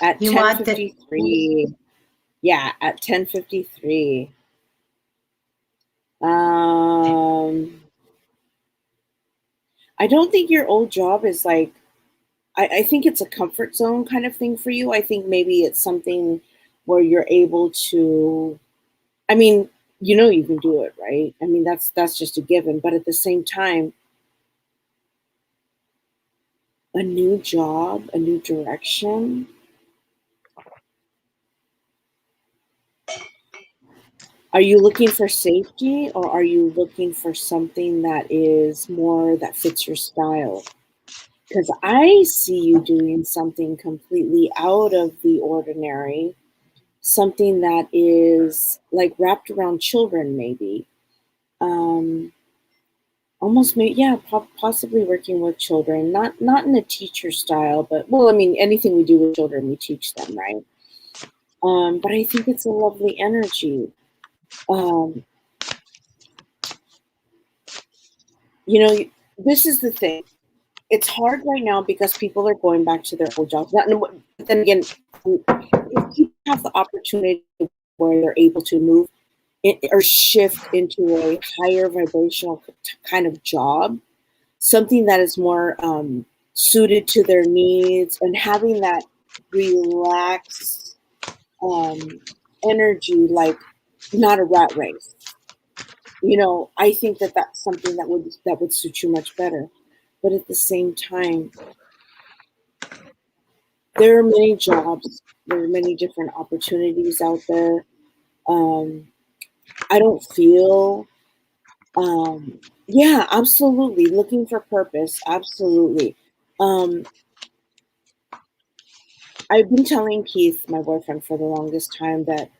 At You want that? 10:53. Yeah, at 10:53. I don't think your old job is like, I think it's a comfort zone kind of thing for you. I think maybe it's something where you're able to, I mean, you know you can do it, right? I mean, that's just a given. But at the same time, a new job, a new direction. Are you looking for safety, or are you looking for something that is more that fits your style? Because I see you doing something completely out of the ordinary, something that is like wrapped around children, maybe. Almost, maybe, yeah, possibly working with children, not in a teacher style, but well, I mean, anything we do with children, we teach them, right? But I think it's a lovely energy. Um, you know, this is the thing. It's hard right now because people are going back to their old jobs. But then again, if people have the opportunity where they're able to move or shift into a higher vibrational kind of job, something that is more suited to their needs, and having that relaxed energy, like not a rat race. I think that that's something that would suit you much better. But at the same time, there are many jobs, there are many different opportunities out there. I don't feel, yeah, absolutely. Looking for purpose, absolutely. I've been telling Keith, my boyfriend, for the longest time that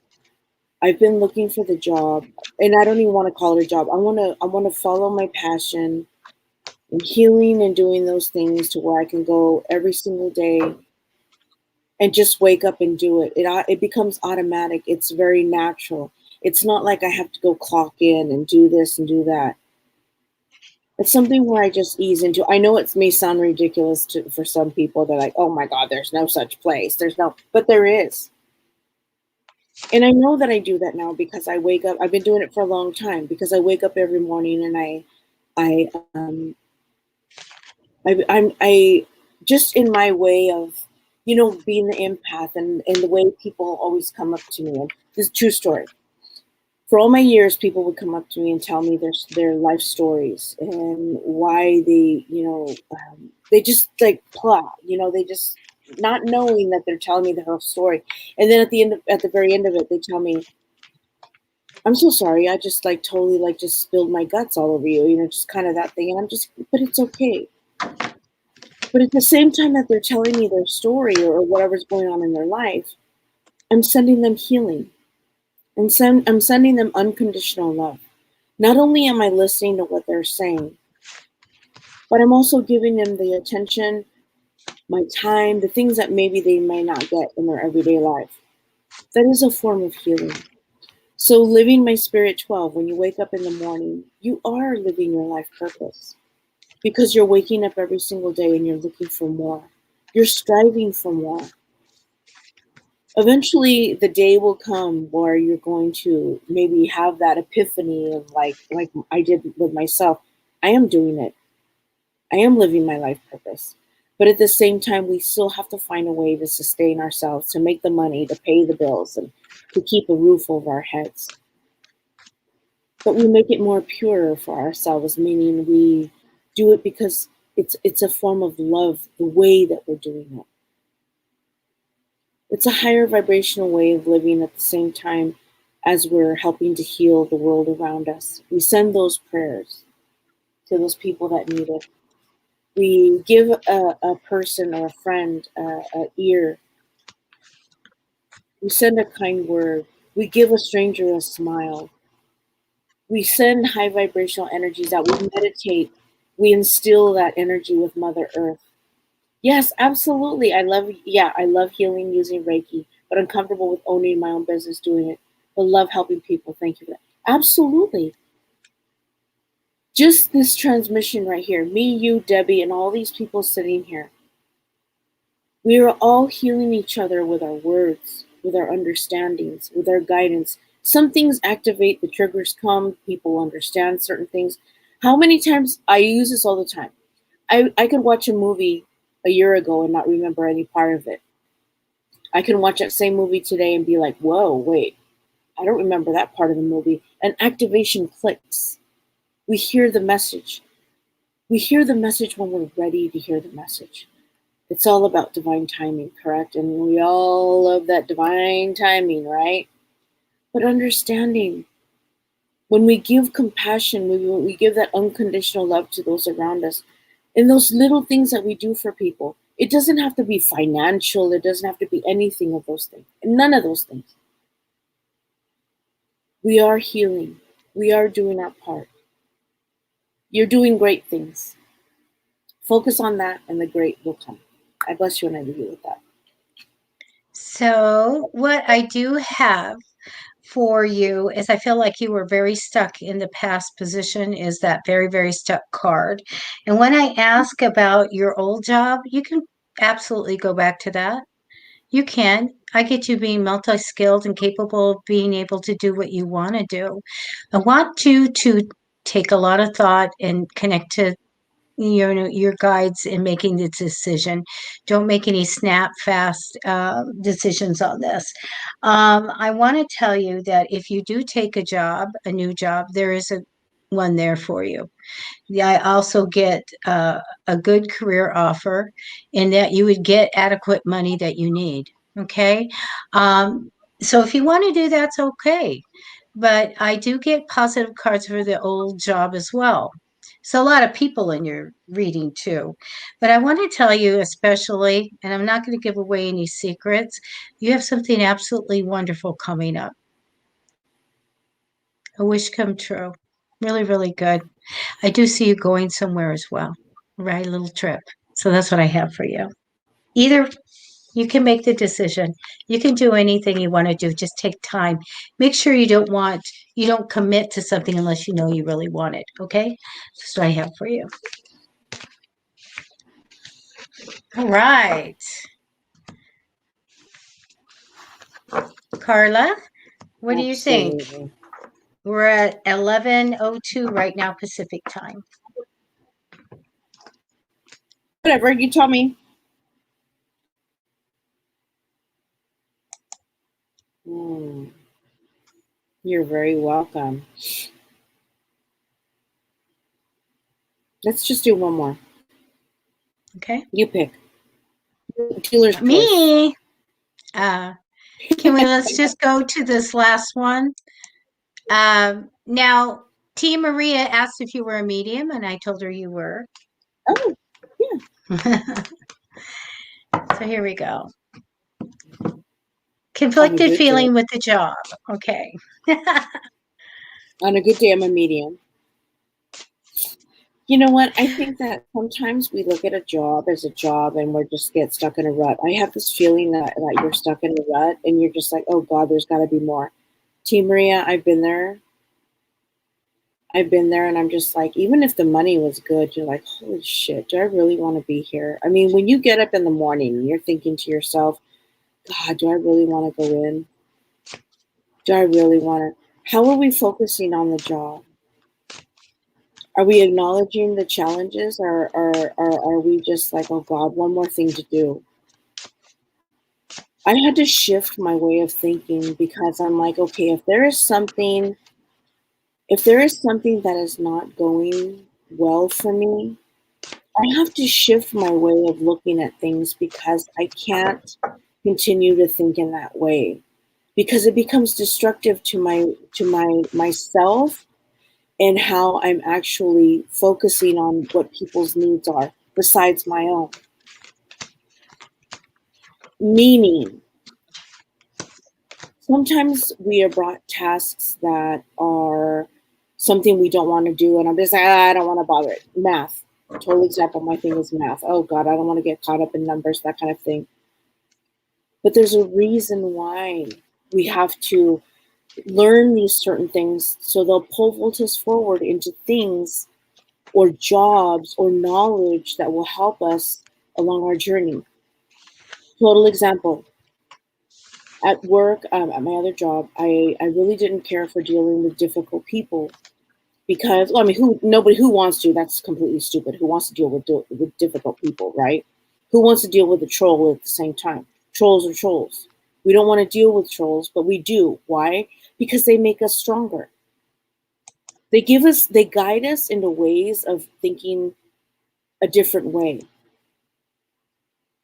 I've been looking for the job, and I don't even want to call it a job. I want to follow my passion and healing and doing those things to where I can go every single day and just wake up and do it. It becomes automatic. It's very natural. It's not like I have to go clock in and do this and do that. It's something where I just ease into. I know it may sound ridiculous for some people. They're like, "Oh my God, there's no such place. But there is." And I know that I do that now because I wake up. I've been doing it for a long time because I wake up every morning and I just in my way of, being the empath and the way people always come up to me. And this is a true story. For all my years, people would come up to me and tell me their life stories and why they just like plot, they just not knowing that they're telling me the whole story. And then at the very end of it, they tell me, "I'm so sorry. I just like totally like just spilled my guts all over you, just kind of that thing." And but it's okay. But at the same time that they're telling me their story or whatever's going on in their life, I'm sending them healing. I'm sending them unconditional love. Not only am I listening to what they're saying, but I'm also giving them the attention, my time, the things that maybe they may not get in their everyday life. That is a form of healing. So living my spirit 12, when you wake up in the morning, you are living your life purpose because you're waking up every single day and you're looking for more. You're striving for more. Eventually the day will come where you're going to maybe have that epiphany of like I did with myself. I am doing it. I am living my life purpose. But at the same time, we still have to find a way to sustain ourselves, to make the money, to pay the bills, and to keep a roof over our heads. But we make it more pure for ourselves, meaning we do it because it's a form of love, the way that we're doing it. It's a higher vibrational way of living at the same time as we're helping to heal the world around us. We send those prayers to those people that need it. We give a person or a friend an ear. We send a kind word. We give a stranger a smile. We send high vibrational energies out. We meditate. We instill that energy with Mother Earth. Yes, absolutely. I love healing using Reiki, but I'm comfortable with owning my own business doing it. But love helping people. Thank you for that. Absolutely. Just this transmission right here, me, you, Debbie, and all these people sitting here. We are all healing each other with our words, with our understandings, with our guidance. Some things activate, the triggers come, people understand certain things. How many times, I use this all the time. I could watch a movie a year ago and not remember any part of it. I can watch that same movie today and be like, whoa, wait, I don't remember that part of the movie. And activation clicks. We hear the message. We hear the message when we're ready to hear the message. It's all about divine timing, correct? And we all love that divine timing, right? But understanding, when we give compassion, when we give that unconditional love to those around us, and those little things that we do for people, it doesn't have to be financial. It doesn't have to be anything of those things. None of those things. We are healing. We are doing our part. You're doing great things. Focus on that and the great will come. I bless you and I leave you with that. So, what I do have for you is I feel like you were very stuck in the past position, is that very, very stuck card. And when I ask about your old job, you can absolutely go back to that. You can. I get you being multi skilled and capable of being able to do what you want to do. I want you to take a lot of thought and connect to your guides in making the decision. Don't make any snap fast decisions on this. I want to tell you that if you do take a new job, there is a one there for you. Yeah, I also get a good career offer in that you would get adequate money that you need. Okay. So if you want to do that's okay. But I do get positive cards for the old job as well. So a lot of people in your reading too. But I want to tell you especially, and I'm not going to give away any secrets, you have something absolutely wonderful coming up. A wish come true. Really, really good. I do see you going somewhere as well, right? A little trip. So that's what I have for you. Either you can make the decision. You can do anything you want to do. Just take time. Make sure you don't commit to something unless you know you really want it. Okay? That's what I have for you. All right. Carla, what do you think? Absolutely. We're at 11:02 right now Pacific time. Whatever, you tell me. You're very welcome. Let's just do one more. Okay. You pick. Dealer's choice. Me. Let's just go to this last one. Now, Tia Maria asked if you were a medium, and I told her you were. Oh, yeah. So here we go. Conflicted feeling with the job. Okay. On a good day, I'm a medium. You know what? I think that sometimes we look at a job as a job and we're just get stuck in a rut. I have this feeling that you're stuck in a rut and you're just like, oh God, there's got to be more. Tia Maria, I've been there. And I'm just like, even if the money was good, you're like, holy shit, do I really want to be here? I mean, when you get up in the morning and you're thinking to yourself, God, do I really want to go in? Do I really want to? How are we focusing on the job? Are we acknowledging the challenges, or are we just like, oh God, one more thing to do? I had to shift my way of thinking because I'm like, okay, if there is something that is not going well for me, I have to shift my way of looking at things because I can't continue to think in that way because it becomes destructive to my myself and how I'm actually focusing on what people's needs are besides my own. Meaning, sometimes we are brought tasks that are something we don't want to do, and I'm just like, I don't want to bother it. Math, total example. My thing is math. Oh God, I don't want to get caught up in numbers, that kind of thing. But there's a reason why we have to learn these certain things, so they'll pull us forward into things or jobs or knowledge that will help us along our journey. Total example. At work, at my other job, I really didn't care for dealing with difficult people because, well, I mean, who wants to? That's completely stupid. Who wants to deal with difficult people, right? Who wants to deal with a troll at the same time? Trolls are trolls. We don't want to deal with trolls, but we do. Why? Because they make us stronger. They guide us into ways of thinking a different way.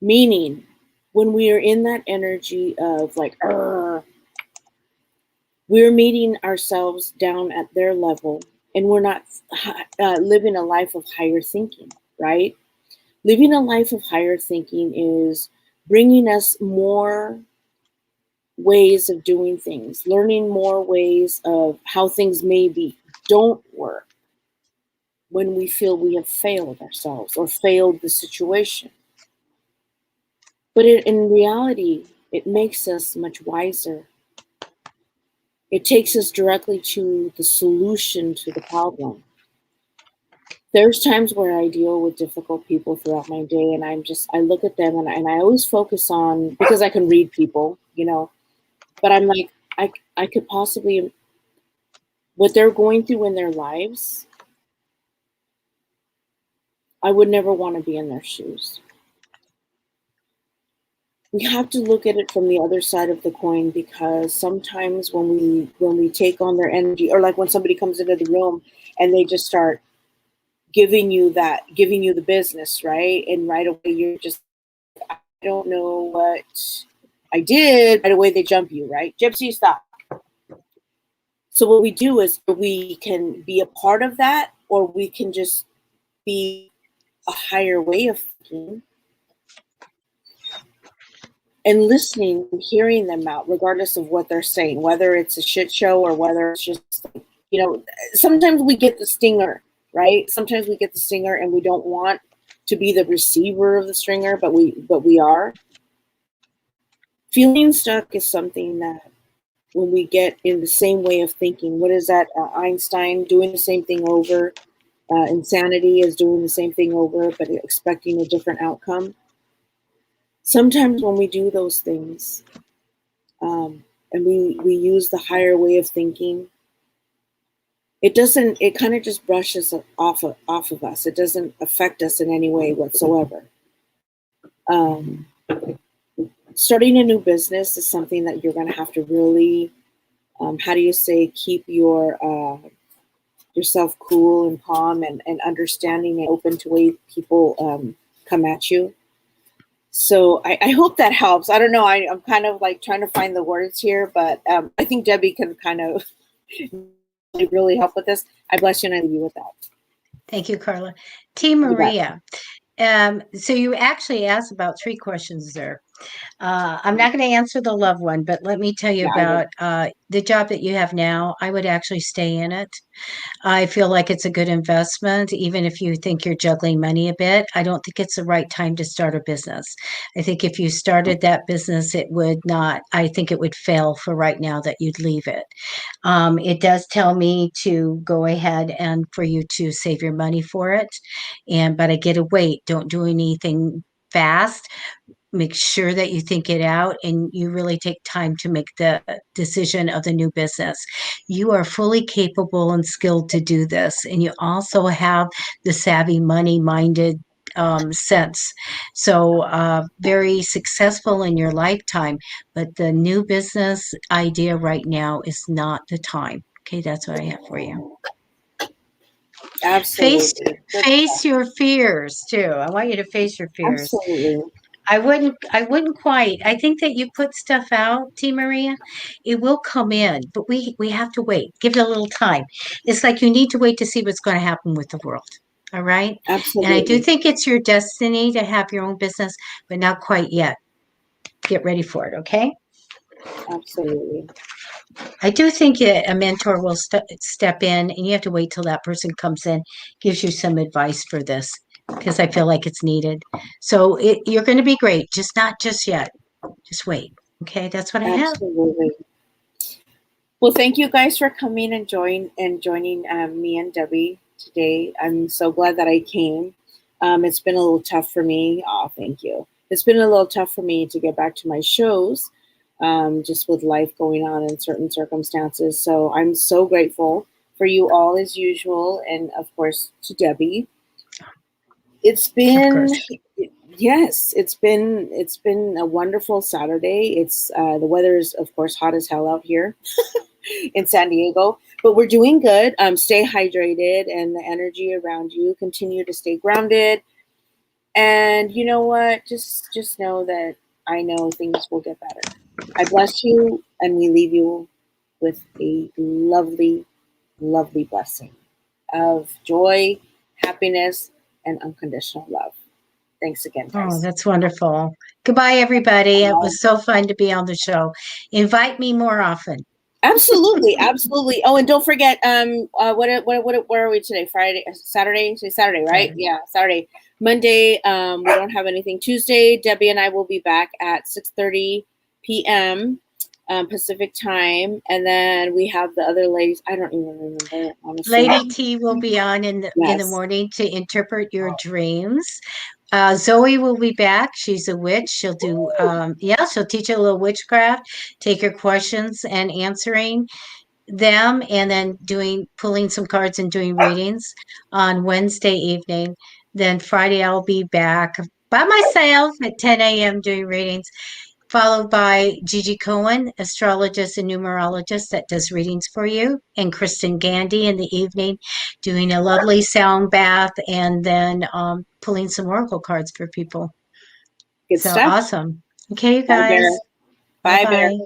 Meaning, when we are in that energy of like, we're meeting ourselves down at their level, and we're not living a life of higher thinking, right? Living a life of higher thinking is bringing us more ways of doing things, learning more ways of how things maybe don't work when we feel we have failed ourselves or failed the situation. But in reality, it makes us much wiser. It takes us directly to the solution to the problem. There's times where I deal with difficult people throughout my day, and I look at them, and I always focus on, because I can read people, but I'm like, I could possibly, what they're going through in their lives, I would never want to be in their shoes. We have to look at it from the other side of the coin, because sometimes when we take on their energy, or like when somebody comes into the room and they just start giving you the business, right? And right away you're just, I don't know what I did. Right away they jump you, right? Gypsy, stop. So what we do is we can be a part of that, or we can just be a higher way of thinking and listening and hearing them out, regardless of what they're saying, whether it's a shit show or whether it's just, sometimes we get the stinger, right? Sometimes we get the stinger and we don't want to be the receiver of the stinger, but we are. Feeling stuck is something that, when we get in the same way of thinking, what is that? Einstein, doing the same thing over. Insanity is doing the same thing over, but expecting a different outcome. Sometimes when we do those things, and we use the higher way of thinking, it kind of just brushes off of us. It doesn't affect us in any way whatsoever. Starting a new business is something that you're going to have to really, how do you say, keep yourself cool and calm and understanding and open to way people come at you. So I hope that helps. I don't know. I'm kind of like trying to find the words here, but I think Debbie can kind of really help with this. I bless you and I leave you with that. Thank you, Carla. T. Maria. So you actually asked about 3 questions there. I'm not going to answer the love one, but let me tell you about the job that you have now. I would actually stay in it. I feel like it's a good investment, even if you think you're juggling money a bit. I don't think it's the right time to start a business. I think if you started that business, I think it would fail for right now, that you'd leave it. It does tell me to go ahead and for you to save your money for it. But I get a wait. Don't do anything fast. make sure that you think it out and you really take time to make the decision of the new business. You are fully capable and skilled to do this. And you also have the savvy, money minded sense. So, very successful in your lifetime. But the new business idea right now is not the time. Okay, that's what I have for you. Face Absolutely. face your fears too. I want you to face your fears. Absolutely. I wouldn't quite. I think that you put stuff out, T Maria, it will come in, but we have to wait. Give it a little time. It's like you need to wait to see what's going to happen with the world. All right? And I do Absolutely. think it's your destiny to have your own business, but not quite yet. Get ready for it, okay? Absolutely. I do think a mentor will step in, and you have to wait till that person comes in, gives you some advice for this, because I feel like it's needed. So you're going to be great, just not just yet. Just wait. Okay, that's what I have. Absolutely. Well, thank you guys for coming and joining me and Debbie today. I'm so glad that I came. It's been a little tough for me. Oh, thank you. It's been a little tough for me to get back to my shows, just with life going on in certain circumstances. So I'm so grateful for you all as usual, and of course to Debbie. It's Of been course. Yes, it's been a wonderful Saturday. It's the weather is of course hot as hell out here in San Diego, but we're doing good. Stay hydrated, and the energy around you continue to stay grounded. And you know what? Just know that I know things will get better. I bless you, and we leave you with a lovely, lovely blessing of joy, happiness, and unconditional love. Thanks again, Oh, guys. that's wonderful. Goodbye, everybody. It was so fun to be on the show. Invite me more often. Absolutely, absolutely. Oh, and don't forget, where are we today? Friday, Saturday? Say Saturday, right? Saturday. Yeah, Saturday. Monday, we don't have anything. Tuesday, Debbie and I will be back at 6:30 p.m. Pacific time, and then we have the other ladies. I don't even remember, honestly. Lady T will be on in the Yes, morning to interpret your dreams. Zoe will be back. She's a witch. She'll do yeah, she'll teach you a little witchcraft, take your questions and answering them, and then doing pulling some cards and doing readings on Wednesday evening. Then Friday I'll be back by myself at 10 a.m. doing readings, followed by Gigi Cohen, astrologist and numerologist that does readings for you, and Kristen Gandy in the evening doing a lovely sound bath, and then pulling some oracle cards for people. good So stuff. awesome. Okay, you Bye, Bear. guys. Bye Bye, Bear. bye.